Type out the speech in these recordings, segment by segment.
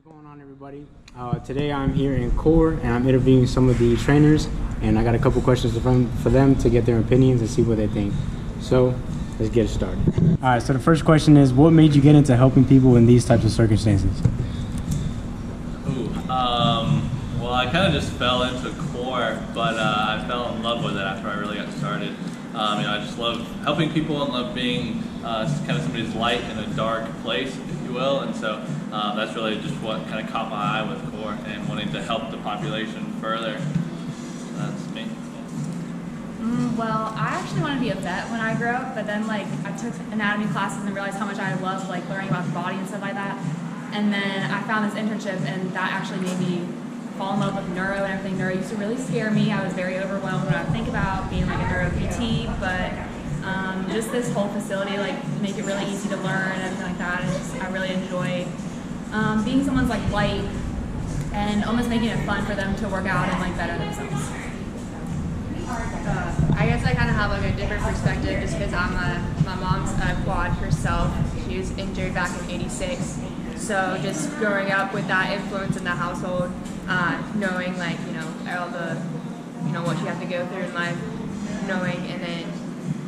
going on, everybody? Today I'm here in core and I'm interviewing some of the trainers, and I got a couple questions for them to get their opinions and see what they think. So let's get it started. All right, so the first question is, what made you get into helping people in these types of circumstances? Well, I kind of just fell into core, but I fell in love with it after I really got started. I just love helping people and love being kind of somebody's light in a dark place, if you will, and so that's really just what kind of caught my eye with core and wanting to help the population further. That's me. Well, I actually wanted to be a vet when I grew up, but then I took anatomy classes and realized how much I loved learning about the body and stuff like that. And then I found this internship, and that actually made me fall in love with neuro and everything. Neuro used to really scare me. I was very overwhelmed when I would think about being a neuro PT, but just this whole facility make it really easy to learn and everything like that. And I really enjoy being someone's light and almost making it fun for them to work out and better themselves. I guess I kind of have a different perspective just because my mom's a quad herself. She was injured back in '86. So just growing up with that influence in the household, knowing all the what you have to go through in life, knowing and then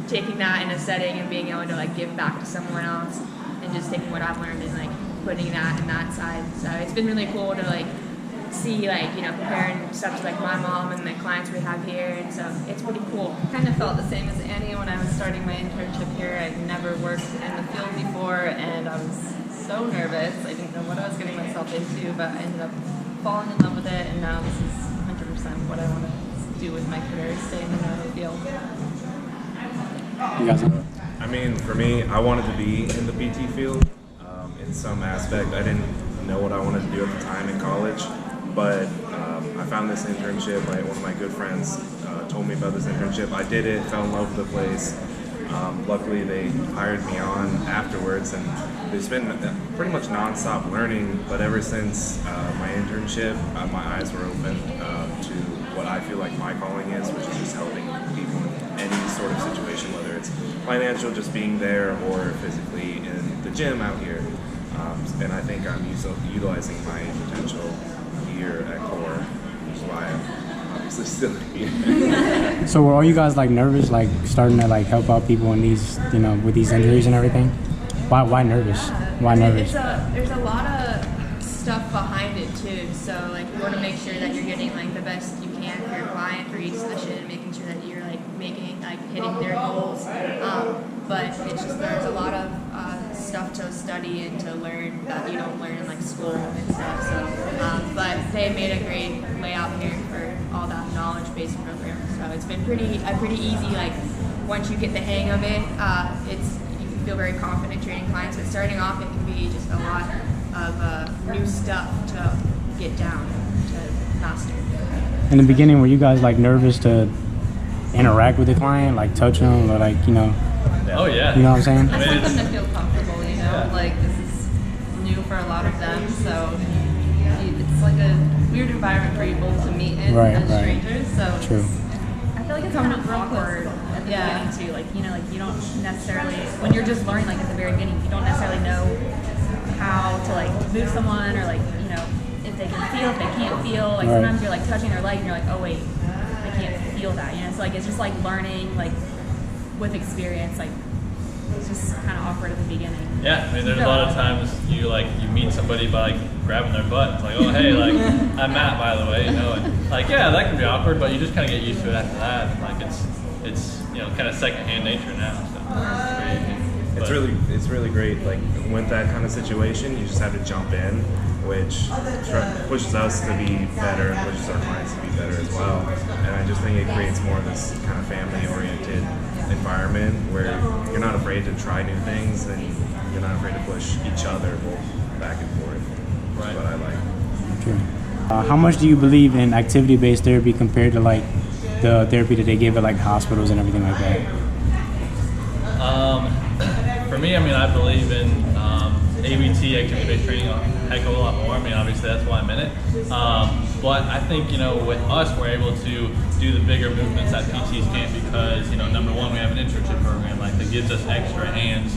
taking that in a setting and being able to give back to someone else, and just taking what I've learned and putting that in that side. So it's been really cool to see comparing stuff to my mom and the clients we have here, and so it's pretty cool. Kind of felt the same as Annie when I was starting my internship here. I'd never worked in the field before, and I was so nervous. I didn't know what I was getting myself into, but I ended up falling in love with it, and now this is 100% what I want to do with my career, stay in the neuro field. You guys know? I mean, for me, I wanted to be in the PT field in some aspect. I didn't know what I wanted to do at the time in college, but I found this internship. One of my good friends told me about this internship. I did it, fell in love with the place. Luckily, they hired me on afterwards, and it's been pretty much non-stop learning. But ever since my internship, my eyes were open to what I feel like my calling is, which is just helping people in any sort of situation, whether it's financial, just being there, or physically in the gym out here. And I think I'm utilizing my potential here at Core, which is why I'm obviously still here. So were all you guys nervous, starting to help out people in these, with these injuries and everything? Why nervous? Why nervous? There's a lot of stuff behind it too. So you want to make sure that you're getting the best you can for your client for each session, making sure that you're hitting their goals. But it's just there's a lot of stuff to study and to learn that you don't learn in school and stuff. So, but they made a great layout here for all that knowledge-based program. So it's been pretty easy. Once you get the hang of it, you can feel very confident training clients. But starting off, it can be just a lot of new stuff to get down to master. In the beginning, were you guys nervous to interact with the client, touch them, or Oh yeah. You know what I'm saying? I want them to feel comfortable, this is new for a lot of them, so it's a weird environment for people to meet in as strangers. So True. I feel it's kind of awkward at the beginning too. You don't necessarily, when you're just learning at the very beginning, you don't necessarily know how to move someone, or if they can feel, if they can't feel. Sometimes you're touching their leg and you're oh wait, I can't feel that. So it's just learning with experience. It's just kind of awkward at the beginning. Yeah, there's a lot of times you meet somebody by grabbing their butt. It's oh hey, I'm Matt, by the way, and yeah, that can be awkward, but you just kind of get used to it after that. It's kind of secondhand nature now. So It's really great. With that kind of situation, you just have to jump in, which pushes us to be better and pushes our clients to be better as well. And I just think it creates more of this kind of family-oriented environment where you're not afraid to try new things, and you're not afraid to push each other back and forth. Right. That's what I like. True. How much do you believe in activity-based therapy compared to the therapy that they give at hospitals and everything like that? For me, I believe in ABT, activity-based training, a heck of a lot more. Obviously that's why I'm in it. But I think, with us, we're able to do the bigger movements that PTs can't because, number one, we have an internship program that gives us extra hands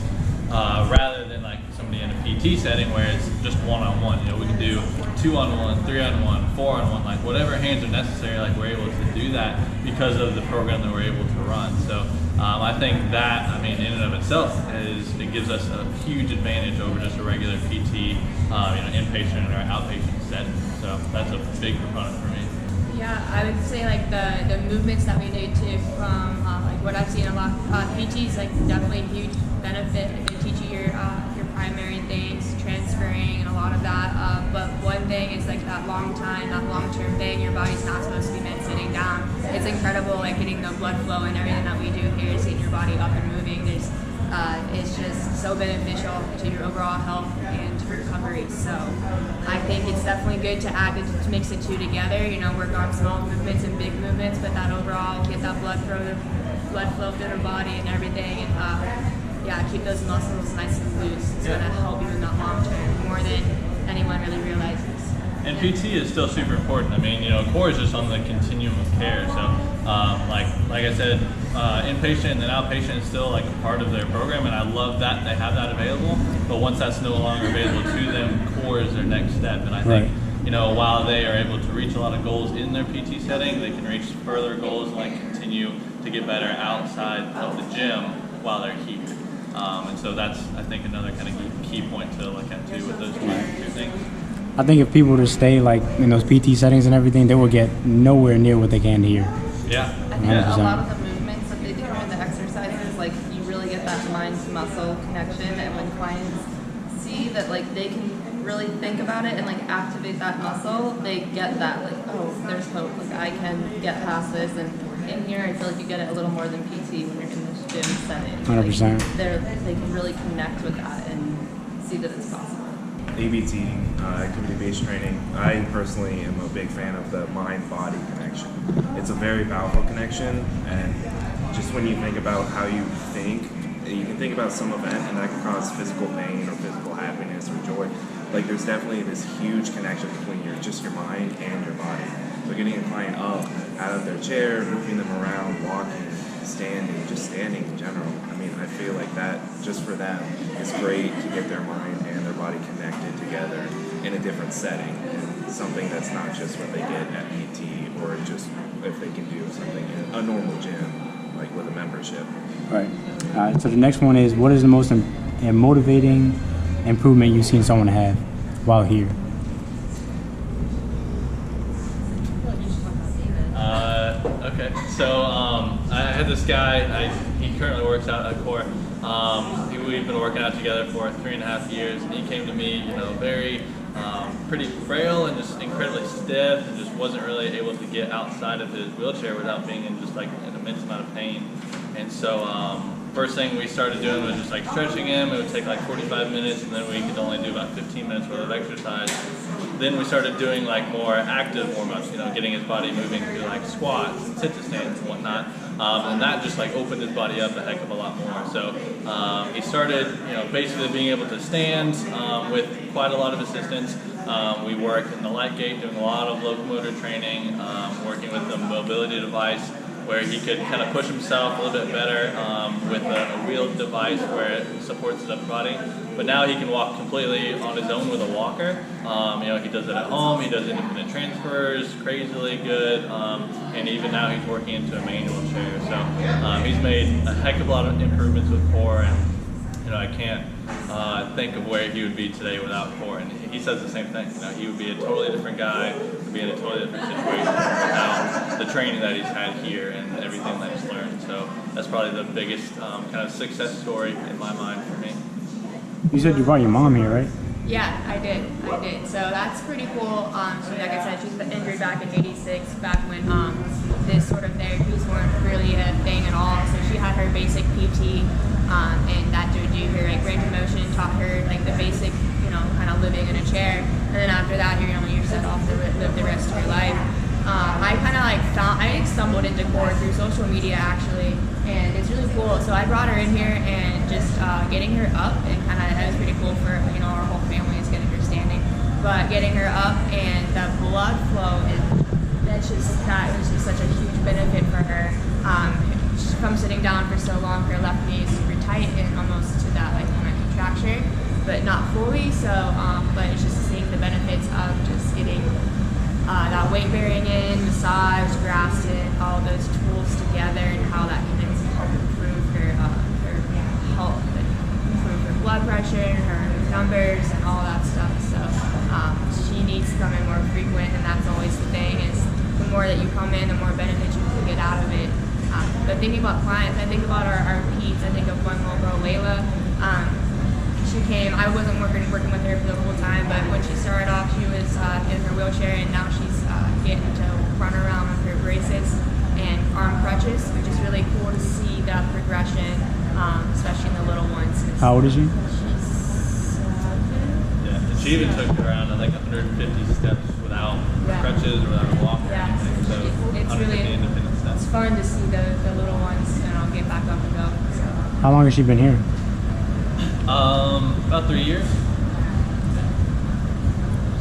rather than somebody in a PT setting where it's just one-on-one. You know, we can do 2-on-1, 3-on-1, 4-on-1, like whatever hands are necessary. Like we're able to do that because of the program that we're able to run. So I think that, I mean, in and of itself, it gives us a huge advantage over just a regular PT, you know, inpatient or outpatient setting. So that's a big proponent for me. Yeah, I would say like the movements that we do too, from like what I've seen a lot. PT's like definitely a huge benefit. Like, they teach you your primary things, transferring, and a lot of that. But one thing is like that long-term thing. Your body's not supposed to be meant sitting down. It's incredible, like getting the blood flow and everything that we do here, seeing your body up and moving. It's just so beneficial to your overall health and to recovery. So I think it's definitely good to mix the two together. You know, work on small movements and big movements, but that overall get that blood flow through the body and everything, and keep those muscles nice and loose. It's gonna help you in the long term more than anyone really realizes. And PT is still super important. I mean, you know, core is just on the continuum of care. So, like I said, inpatient and then outpatient is still like a part of their program, and I love that they have that available. But once that's no longer available to them, core is their next step. And I think, you know, while they are able to reach a lot of goals in their PT setting, they can reach further goals and like continue to get better outside of the gym while they're here. And so that's, I think, another kind of key point to look at too with those two things. I think if people just stay like in those PT settings and everything, they will get nowhere near what they can here. Yeah. I think a lot of the movements that they do in the exercises, like you really get that mind-muscle connection, and when clients see that like they can really think about it and like activate that muscle, they get that like, oh, there's hope. Like I can get past this, and in here I feel like you get it a little more than PT when you're in this gym setting. 100%. Like, they can really connect with that and see that it's possible. ABT, activity-based training, I personally am a big fan of the mind-body connection. It's a very powerful connection, and just when you think about how you think, you can think about some event and that can cause physical pain or physical happiness or joy. Like there's definitely this huge connection between your mind and your body. So getting a client up, out of their chair, moving them around, walking, standing, just standing in general. I mean, I feel like that, just for them, is great to get their mind and their body connected together in a different setting. And something that's not just what they get at PT or just if they can do something in a normal gym, like with a membership. Right. So the next one is, what is the most motivating improvement you've seen someone have while here? Okay, so I had this guy, he currently works out at Core. We've been working out together for 3.5 years, and he came to me, you know, very pretty frail and just incredibly stiff, and just wasn't really able to get outside of his wheelchair without being in just like an immense amount of pain. And so first thing we started doing was just like stretching him. It would take like 45 minutes, and then we could only do about 15 minutes worth of exercise. Then we started doing like more active warm-ups, you know, getting his body moving through like squats and sit-to-stands and whatnot. And that just like opened his body up a heck of a lot more. So he started, you know, basically being able to stand with quite a lot of assistance. We worked in the light gate, doing a lot of locomotor training, working with the mobility device, where he could kind of push himself a little bit better with a wheeled device where it supports his upper body. But now he can walk completely on his own with a walker. You know, he does it at home, he does independent transfers, crazily good, and even now he's working into a manual chair. So he's made a heck of a lot of improvements with Core, and you know, I can't think of where he would be today without Core. And he says the same thing. You know, he would be a totally different guy, would be in a totally different situation without the training that he's had here and everything that he's learned. So that's probably the biggest kind of success story in my mind for me. You said you brought your mom here, right? Yeah, I did. So that's pretty cool. So like I said, she's injured back in '86, back when this sort of therapies weren't really a thing at all. So she had her basic PT, and that would do her like range of motion, taught her like the basic, you know, kind of living in a chair. And then after that, you're set off to live the rest of your life. I kind of like I stumbled into Core through social media actually, and it's really cool. So I brought her in here and just getting her up, and kind of that was pretty cool for, you know, our whole family is getting her standing, but getting her up and the blood flow that was just such a huge benefit for her. From sitting down for so long, her left knee is super tight and almost to that like kind of contracture. but not fully. So, but it's just seeing the benefits of just getting that weight bearing in, massage, Grafton, all those tools together, and how that can help improve her health, and improve her blood pressure, her numbers, and all that stuff. So she needs to come in more frequent, and that's always the thing, is the more that you come in, the more benefits you can get out of it. But thinking about clients, I think about our Pete's. I think of one little girl, Layla. She came, I wasn't working with her for the whole time, but when she started off, she was in her wheelchair, and now she's getting to run around with her braces and arm crutches, which is really cool to see that progression, especially in the little ones. How old is she? She's 7. Yeah, and she even took around, I think, 150 steps without crutches or without a walker or anything. So it's 150 really independent steps. it's fun to see the little ones, and I'll get back up and go. So. How long has she been here? About 3 years.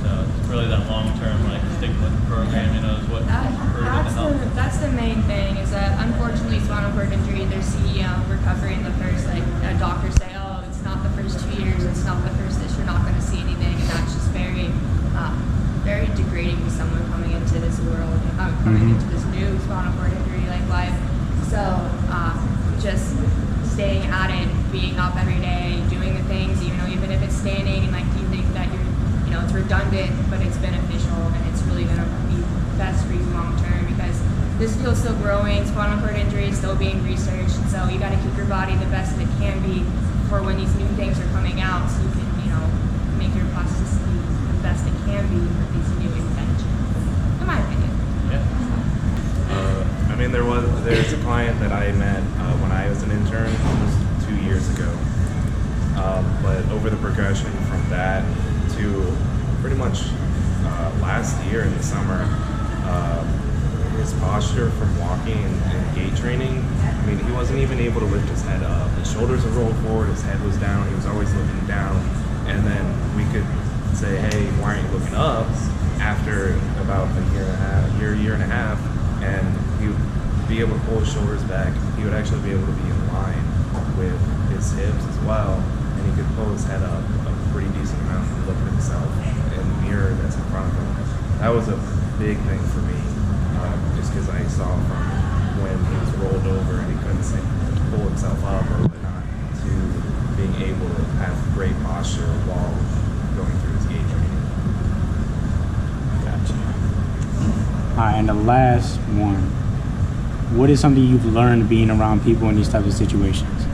So it's really that long-term, like, sticking with the program, you know, is what proven to help. That's the main thing, is that unfortunately spinal cord injury, there's the recovery in the first, like, doctors say, oh, it's not the first 2 years, it's not the first this, you're not going to see anything, and that's just very, very degrading to someone coming into this world, coming into this new spinal cord injury, like, life. So, just staying at it, being up every day, doing the things, even if it's standing, and, like, you think that it's redundant, but it's beneficial, and it's really going to be best for you long term, because this field's still growing, spinal cord injury is still being researched, and so you got to keep your body the best that it can be for when these new things are coming out, so you can, make your plasticity the best it can be with these new inventions, in my opinion. Yeah. I mean, there's a client that I met when I was an intern almost 2 years ago. But over the progression from that to pretty much last year in the summer, his posture from walking and gait training, I mean, he wasn't even able to lift his head up. His shoulders were rolled forward, his head was down, he was always looking down. And then we could say, hey, why aren't you looking up? After about a year and a half, and he would be able to pull his shoulders back. He would actually be able to be in line with his hips as well, and he could pull his head up a pretty decent amount and look at himself in the mirror that's in front of him. That was a big thing for me, just because I saw from when he was rolled over and he couldn't pull himself up or whatnot, to being able to have great posture while going through his gait training. Gotcha. All right, and the last one. What is something you've learned being around people in these types of situations?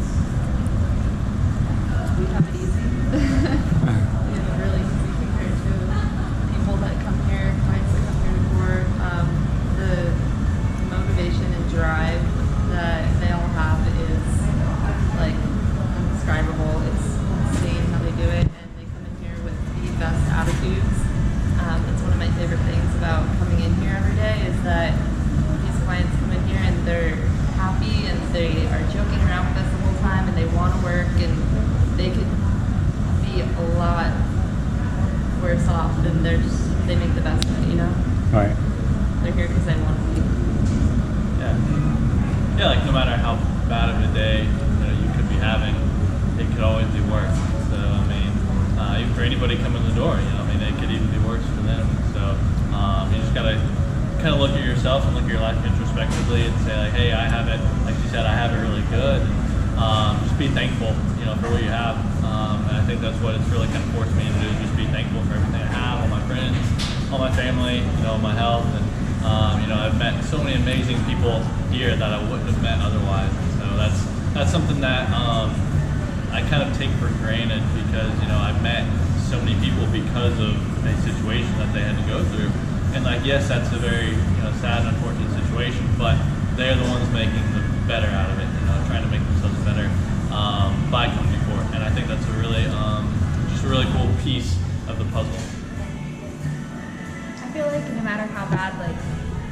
We have it easy. Really easy compared to people that come here, clients that come here before. The motivation and drive that they all have is like indescribable. It's insane how they do it, and they come in here with the best attitudes. That's one of my favorite things about coming in here every day, is that these clients come in here and they're happy and they are joking around with us the whole time, and they want to work, and they could be a lot worse off, and they make the best of it, Right. They're here because they want to be. Yeah, like, no matter how bad of a day you could be having, it could always be worse. So, I mean, even for anybody coming in the door, I mean, it could even be worse for them. So, you just gotta kind of look at yourself and look at your life introspectively and say, like, hey, I have it, like you said, I have it really good. And, just be thankful, for what you have. And I think that's what it's really kind of forced me to do, just be thankful for everything I have, all my friends, all my family, my health. And, I've met so many amazing people here that I wouldn't have met otherwise. So that's something that I kind of take for granted, because, I've met so many people because of a situation that they had to go through. And, like, yes, that's a very sad and unfortunate situation, but they're the ones making the better out of it, trying to make themselves better by coming before. And I think that's a really just a really cool piece of the puzzle. I feel like no matter how bad like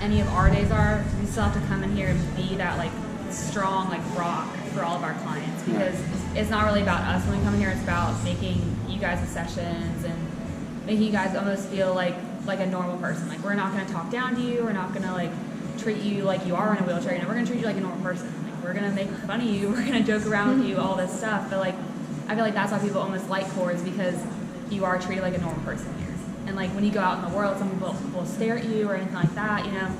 any of our days are, we still have to come in here and be that like strong like rock for all of our clients, because it's not really about us when we come in here. It's about making you guys the sessions and making you guys almost feel like a normal person. Like, we're not going to talk down to you. We're not going to like treat you like you are in a wheelchair. We're going to treat you like a normal person. Like, we're going to make fun of you. We're going to joke around with you, all this stuff. But like, I feel like that's why people almost like core, is because you are treated like a normal person here. And like when you go out in the world, some people will stare at you or anything like that, you know,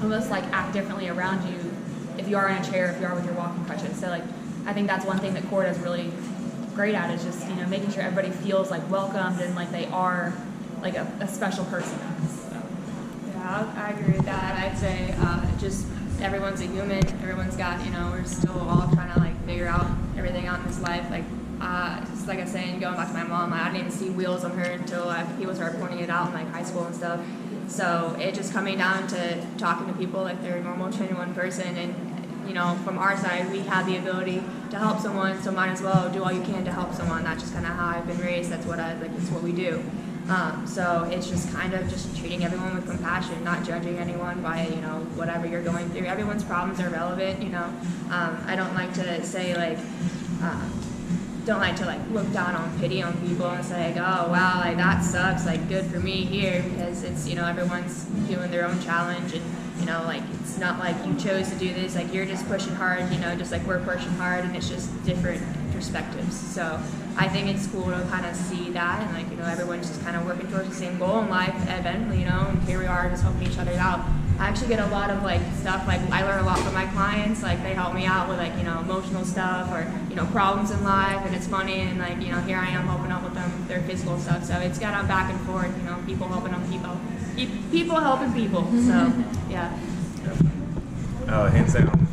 almost like act differently around you if you are in a chair, if you are with your walking crutches. So like I think that's one thing that core does really great at, is just, you know, making sure everybody feels like welcomed and like they are like a special person. So. Yeah, I agree with that. I'd say just everyone's a human. Everyone's got, you know, we're still all trying to like figure out everything out in this life. Like, just like I was saying, going back to my mom, I didn't even see wheels on her until people started pointing it out in like high school and stuff. So it just coming down to talking to people like they're a normal 21 person, and you know, from our side, we have the ability to help someone, so might as well do all you can to help someone. That's just kind of how I've been raised. That's what it's what we do. So it's just kind of just treating everyone with compassion, not judging anyone by, you know, whatever you're going through. Everyone's problems are relevant, you know. I don't like to say like, look down on pity on people and say like, oh wow, like that sucks, like good for me here, because it's, you know, everyone's doing their own challenge, and you know, like it's not like you chose to do this, like you're just pushing hard, you know, just like we're pushing hard, and it's just different perspectives. So I think it's cool to kind of see that, and like, you know, everyone's just kind of working towards the same goal in life eventually, you know, and here we are just helping each other out. I actually get a lot of like stuff, like I learn a lot from my clients, like they help me out with like, you know, emotional stuff or, you know, problems in life, and it's funny, and like, you know, here I am helping out with them with their physical stuff. So it's got a back and forth, you know, people helping on people helping people. So yeah. Hands down,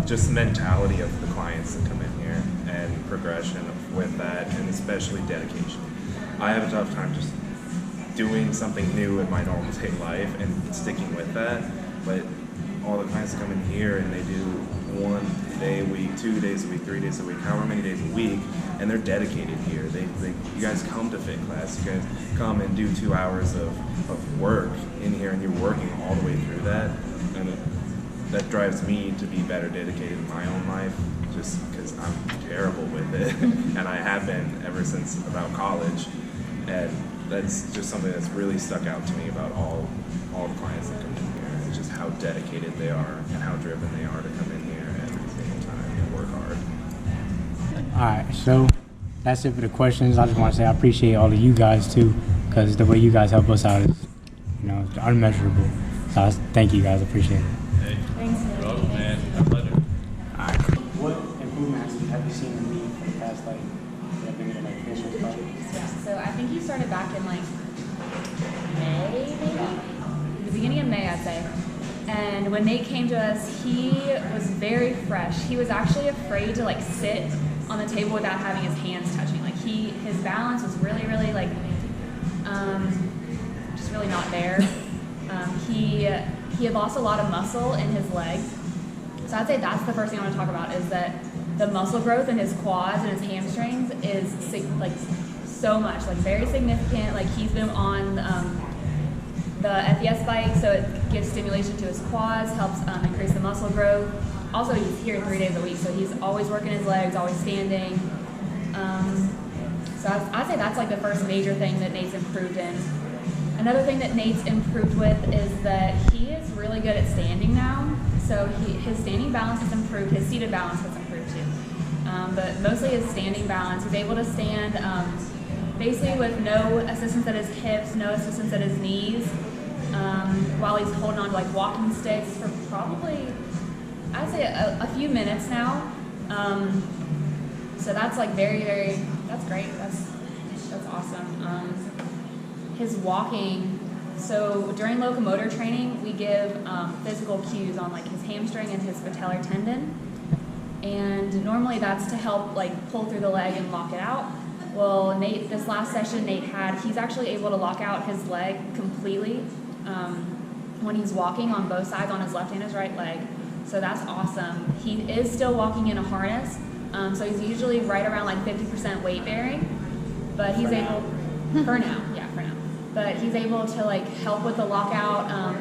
just the mentality of the clients that come in here and progression with that, and especially dedication. I have a tough time just doing something new in my normal day life and sticking with that, but all the clients that come in here and they do 1 day a week, 2 days a week, 3 days a week, however many days a week, and they're dedicated here. You guys come to fit class, you guys come and do 2 hours of work in here, and you're working all the way through that, and that drives me to be better dedicated in my own life, just because I'm terrible with it, and I have been ever since about college, and that's just something that's really stuck out to me about all the clients that come in here. It's just how dedicated they are and how driven they are to come in here every single time and work hard. Alright, so that's it for the questions. I just want to say I appreciate all of you guys too, because the way you guys help us out is, you know, unmeasurable. So thank you guys, I appreciate it. Hey, Thanks. you're welcome, man. My pleasure. Alright. What improvements have you seen in me for the past like initial stuff? Yeah, so I think he started back in like May, maybe? The beginning of May, I'd say. And when Nate came to us, he was very fresh. He was actually afraid to like sit on the table without having his hands touching. Like his balance was really, really like, just really not there. He had lost a lot of muscle in his legs. So I'd say that's the first thing I want to talk about, is that the muscle growth in his quads and his hamstrings is like so much, like very significant. Like he's been on the FES bike, so it gives stimulation to his quads, helps increase the muscle growth. Also, he's here 3 days a week, so he's always working his legs, always standing. So I'd say that's like the first major thing that Nate's improved in. Another thing that Nate's improved with is that he is really good at standing now. So his standing balance has improved, his seated balance has improved too. But mostly his standing balance. He's able to stand basically with no assistance at his hips, no assistance at his knees, while he's holding on to like walking sticks for probably, I'd say a few minutes now. So that's like very, that's great. That's awesome. His walking, so during locomotor training, we give physical cues on like his hamstring and his patellar tendon. And normally that's to help like pull through the leg and lock it out. Well, Nate, this last session he's actually able to lock out his leg completely when he's walking on both sides, on his left and his right leg. So that's awesome. He is still walking in a harness, so he's usually right around like 50% weight bearing, but he's able, for now, but he's able to like help with the lockout.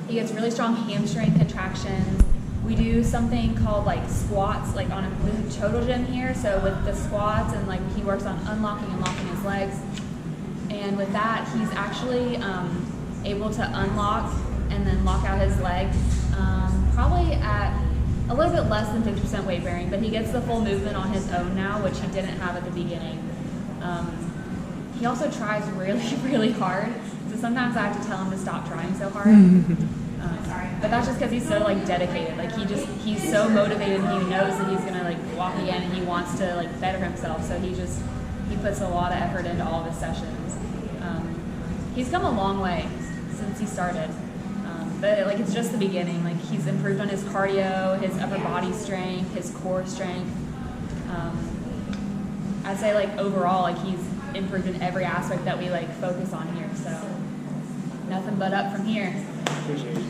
He gets really strong hamstring contractions. We do something called like squats, like on the total gym here. So with the squats, and like he works on unlocking and locking his legs. And with that, he's actually able to unlock and then lock out his leg probably at a little bit less than 50% weight bearing, but he gets the full movement on his own now, which he didn't have at the beginning. He also tries really, really hard, so sometimes I have to tell him to stop trying so hard. But that's just because he's so like dedicated. Like he's so motivated. He knows that he's gonna like walk again, and he wants to like better himself. So he puts a lot of effort into all of his sessions. He's come a long way since he started. But like it's just the beginning. Like he's improved on his cardio, his upper body strength, his core strength. I'd say like overall, like he's improved in every aspect that we like focus on here. So nothing but up from here. Appreciate you.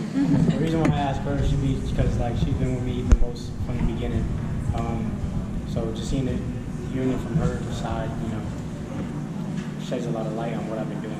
The reason why I asked her is because like she's been with me the most from the beginning. So just hearing it from her side, sheds a lot of light on what I've been doing.